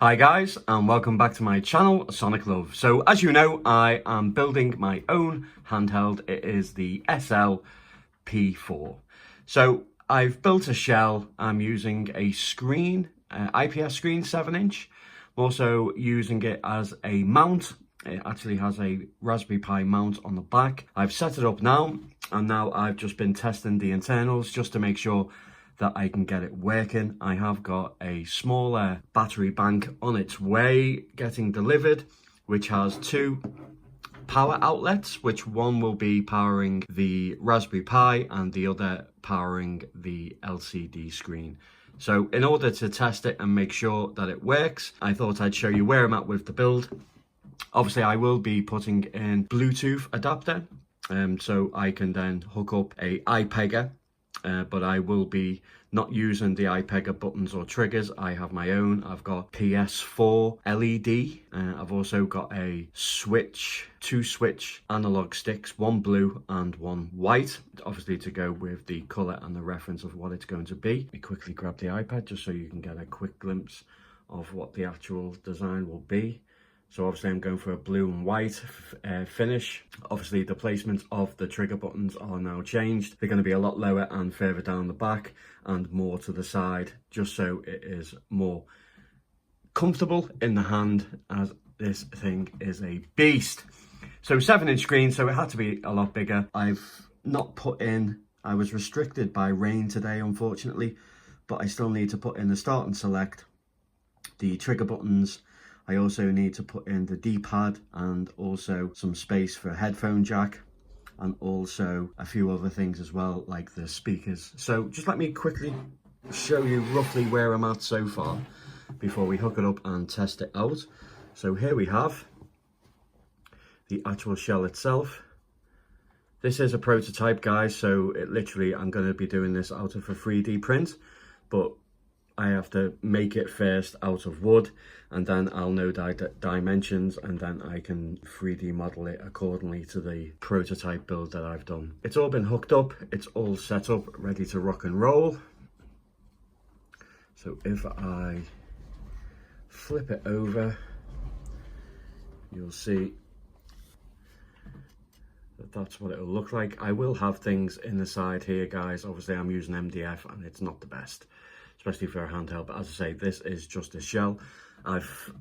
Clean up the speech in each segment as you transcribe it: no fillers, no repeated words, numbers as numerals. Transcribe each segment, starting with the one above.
Hi guys, and welcome back to my channel, Sonic Love. So as you know, I am building my own handheld. It is the SL-P4. So I've built a shell. I'm using a screen, IPS screen 7-inch. I'm also using it as a mount. It actually has a Raspberry Pi mount on the back. I've set it up now, and now I've just been testing the internals just to make sure that I can get it working. I have got a smaller battery bank on its way getting delivered, which has two power outlets, which one will be powering the Raspberry Pi and the other powering the LCD screen. So in order to test it and make sure that it works, I thought I'd show you where I'm at with the build. Obviously, I will be putting in Bluetooth adapter, so I can then hook up a iPegger. But I will be not using the iPegger buttons or triggers. I have my own. I've got PS4 LED. I've also got a switch, two switch analog sticks, one blue and one white, obviously to go with the color and the reference of what it's going to be. Let me quickly grab the iPad just so you can get a quick glimpse of what the actual design will be. So obviously I'm going for a blue and white finish. Obviously the placement of the trigger buttons are now changed. They're going to be a lot lower and further down the back and more to the side, just so it is more comfortable in the hand, as this thing is a beast. So 7-inch screen, so it had to be a lot bigger. I've not put in, I was restricted by rain today unfortunately, but I still need to put in the start and select, the trigger buttons. I also need to put in the D-pad and also some space for a headphone jack, and also a few other things as well, like the speakers. So just let me quickly show you roughly where I'm at so far before we hook it up and test it out. So here we have the actual shell itself. This is a prototype, guys, so it literally, I'm going to be doing this out of a 3D print, but I have to make it first out of wood, and then I'll know dimensions, and then I can 3D model it accordingly to the prototype build that I've done. It's all been hooked up, it's all set up, ready to rock and roll. So if I flip it over, you'll see that that's what it'll look like. I will have things in the side here, guys. Obviously I'm using MDF and it's not the best, especially for a handheld, but as I say, this is just a shell. I've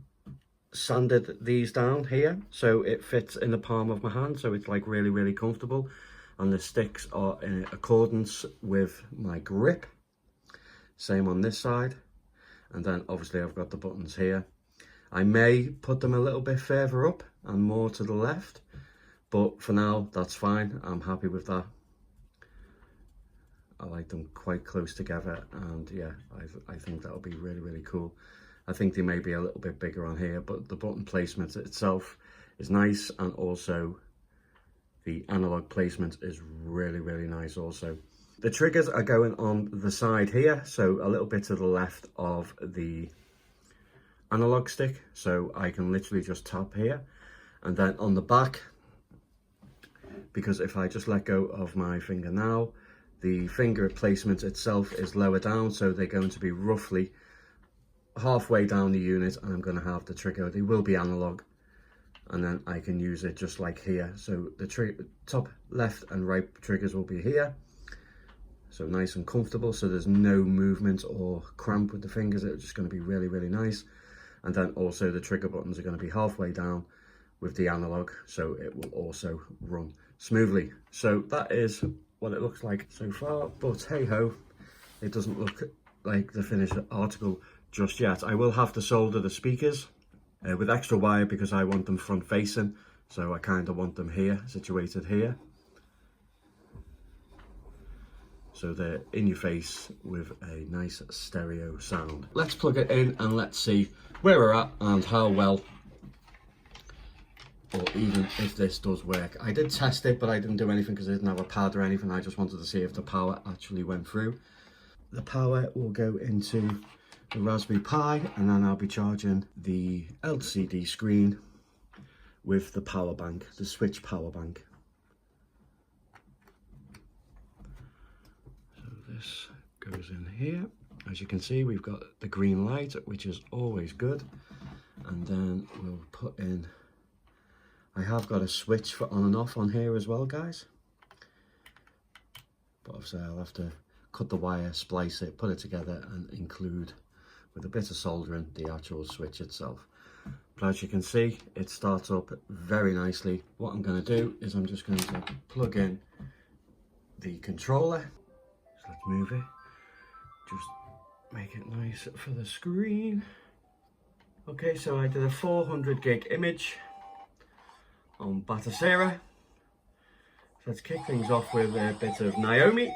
sanded these down here so it fits in the palm of my hand, so it's like really comfortable, and the sticks are in accordance with my grip. Same on this side, and then obviously I've got the buttons here. I may put them a little bit further up and more to the left, but for now that's fine. I'm happy with that. I like them quite close together, and yeah, I think that'll be really cool. I think they may be a little bit bigger on here, but the button placement itself is nice, and also the analog placement is really nice also. The triggers are going on the side here, so a little bit to the left of the analog stick, so I can literally just tap here, and then on the back, because if I just let go of my finger now, the finger placement itself is lower down, so they're going to be roughly halfway down the unit, and I'm going to have the trigger. They will be analog, and then I can use it just like here. So the top left and right triggers will be here, so nice and comfortable, so there's no movement or cramp with the fingers. It's just going to be really nice. And then also the trigger buttons are going to be halfway down with the analog, so it will also run smoothly. So that is what it looks like so far, but hey ho, it doesn't look like the finished article just yet. I will have to solder the speakers with extra wire because I want them front facing, so I kind of want them here, situated here, so they're in your face with a nice stereo sound. Let's plug it in and let's see where we're at and how well, or even if this does work. I did test it, but I didn't do anything because I didn't have a pad or anything. I just wanted to see if the power actually went through. The power will go into the Raspberry Pi, and then I'll be charging the LCD screen with the power bank, the switch power bank. So this goes in here. as you can see, we've got the green light, which is always good. And then we'll put in, I have got a switch for on and off on here as well, guys. But obviously I'll have to cut the wire, splice it, put it together and include with a bit of soldering the actual switch itself. But as you can see, it starts up very nicely. What I'm going to do is I'm just going to plug in the controller. So let's move it, just make it nice for the screen. Okay, so I did a 400 gig image on Batocera. So let's kick things off with a bit of Naomi.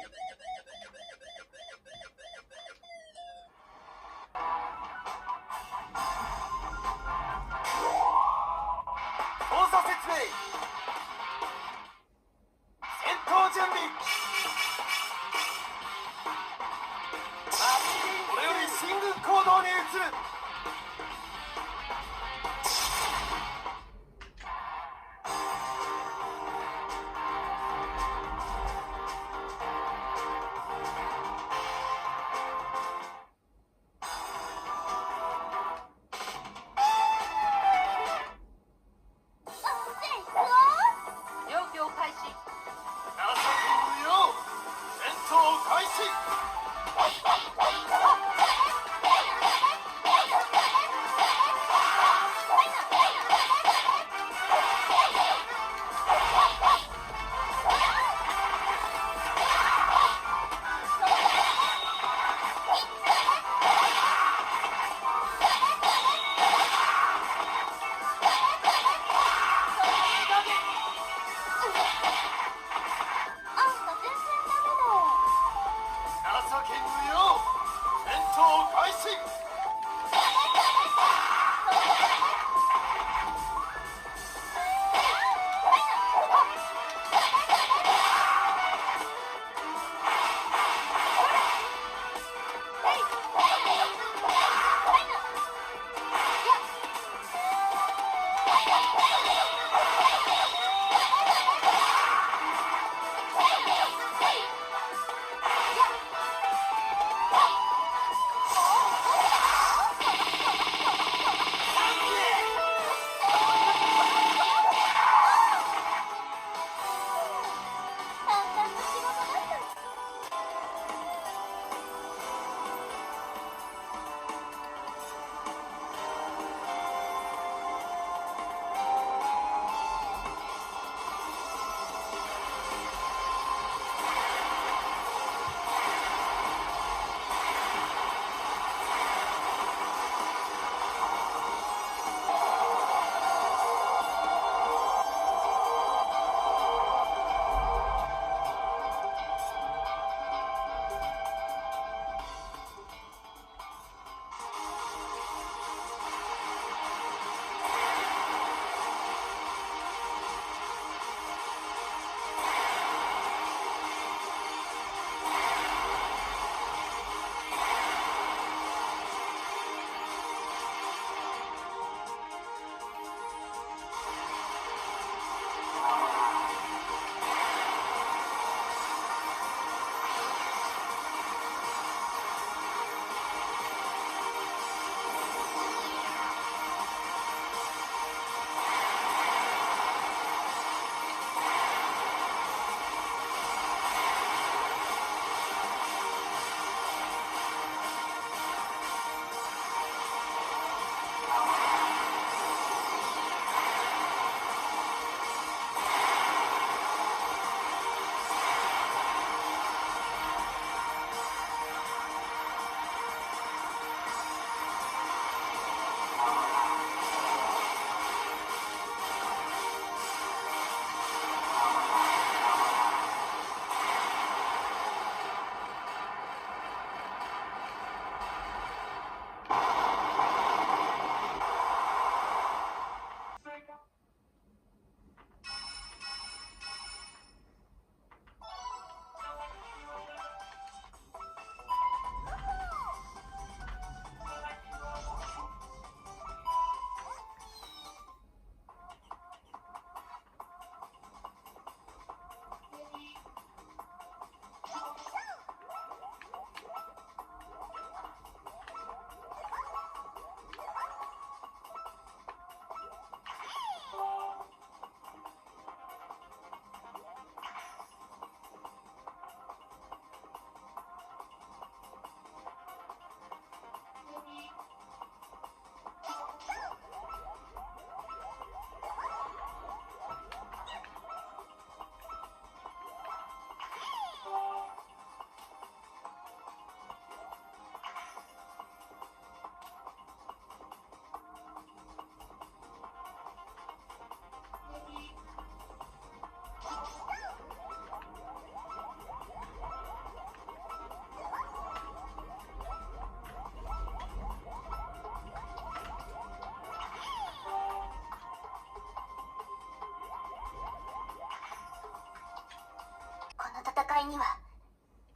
いには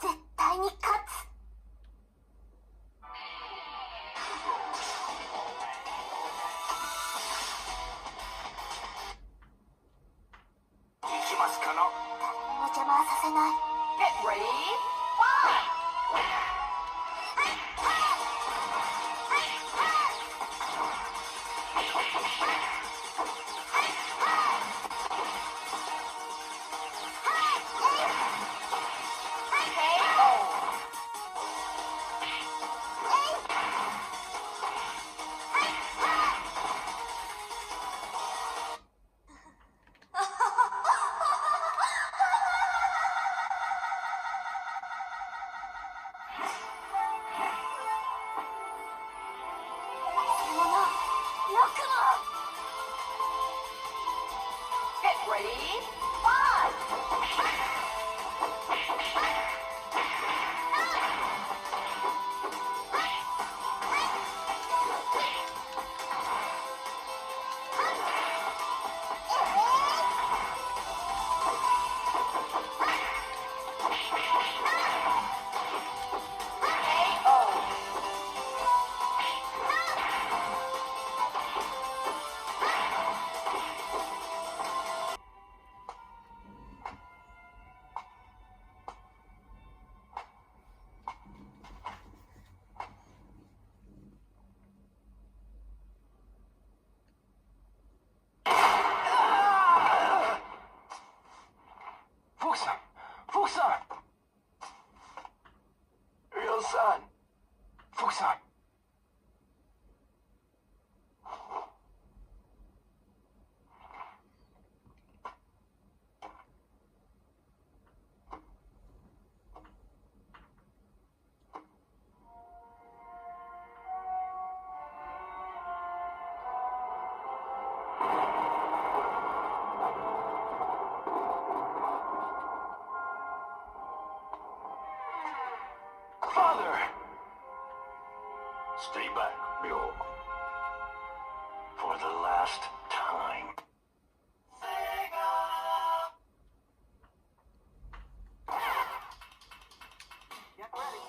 絶対に勝つ。行きますかな。誰にも邪魔はさせない。 Get ready, fly! Get ready, fly! Father! Stay back, Bill. For the last time. Get ready.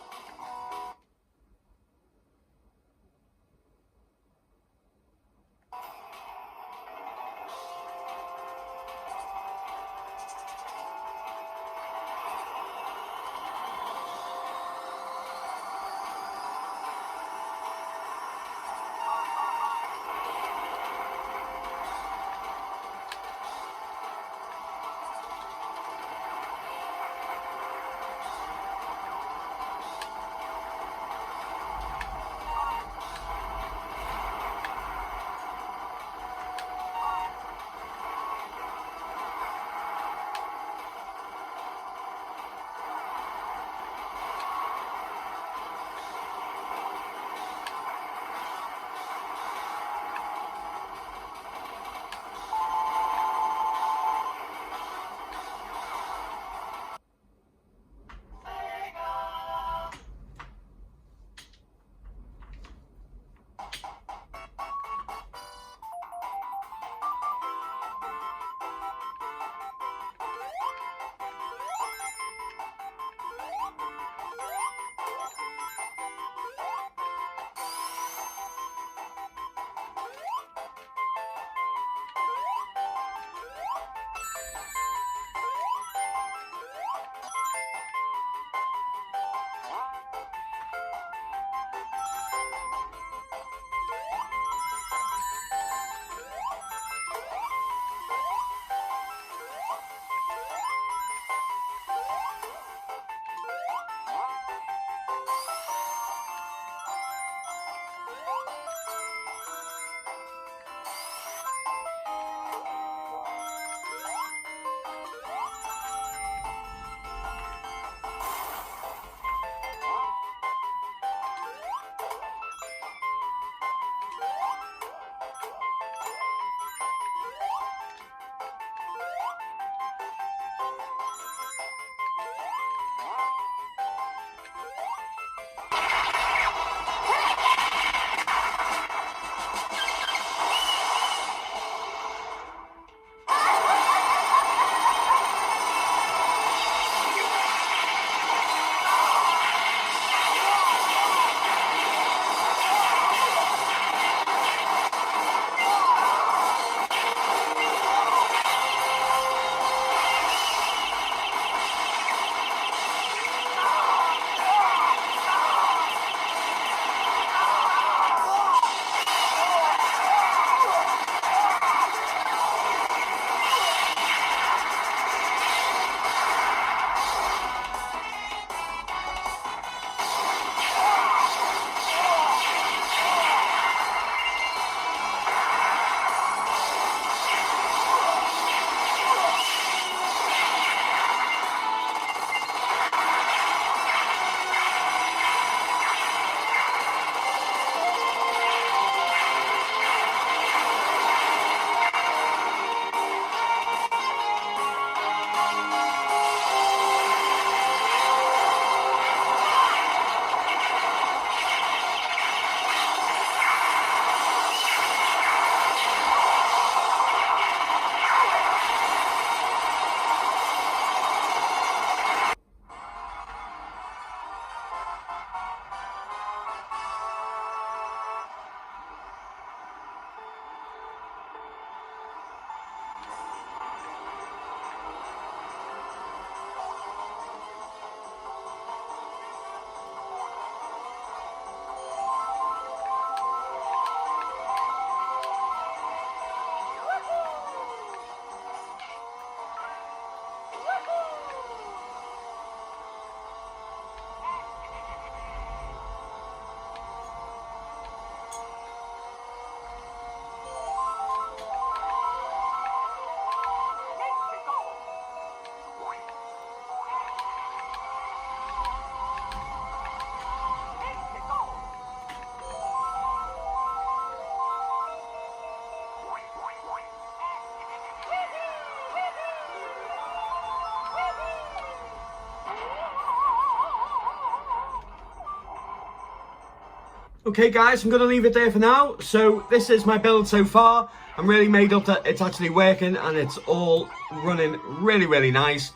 Okay guys, I'm going to leave it there for now. So this is my build so far. I'm really made up that it's actually working and it's all running really nice.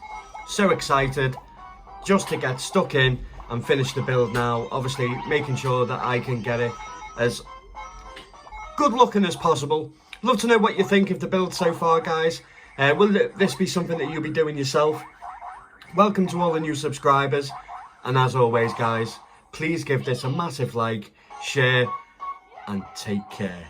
So excited just to get stuck in and finish the build now. Obviously making sure that I can get it as good looking as possible. Love to know what you think of the build so far, guys. Will this be something that you'll be doing yourself? Welcome to all the new subscribers. And as always, guys, please give this a massive like, share, and take care.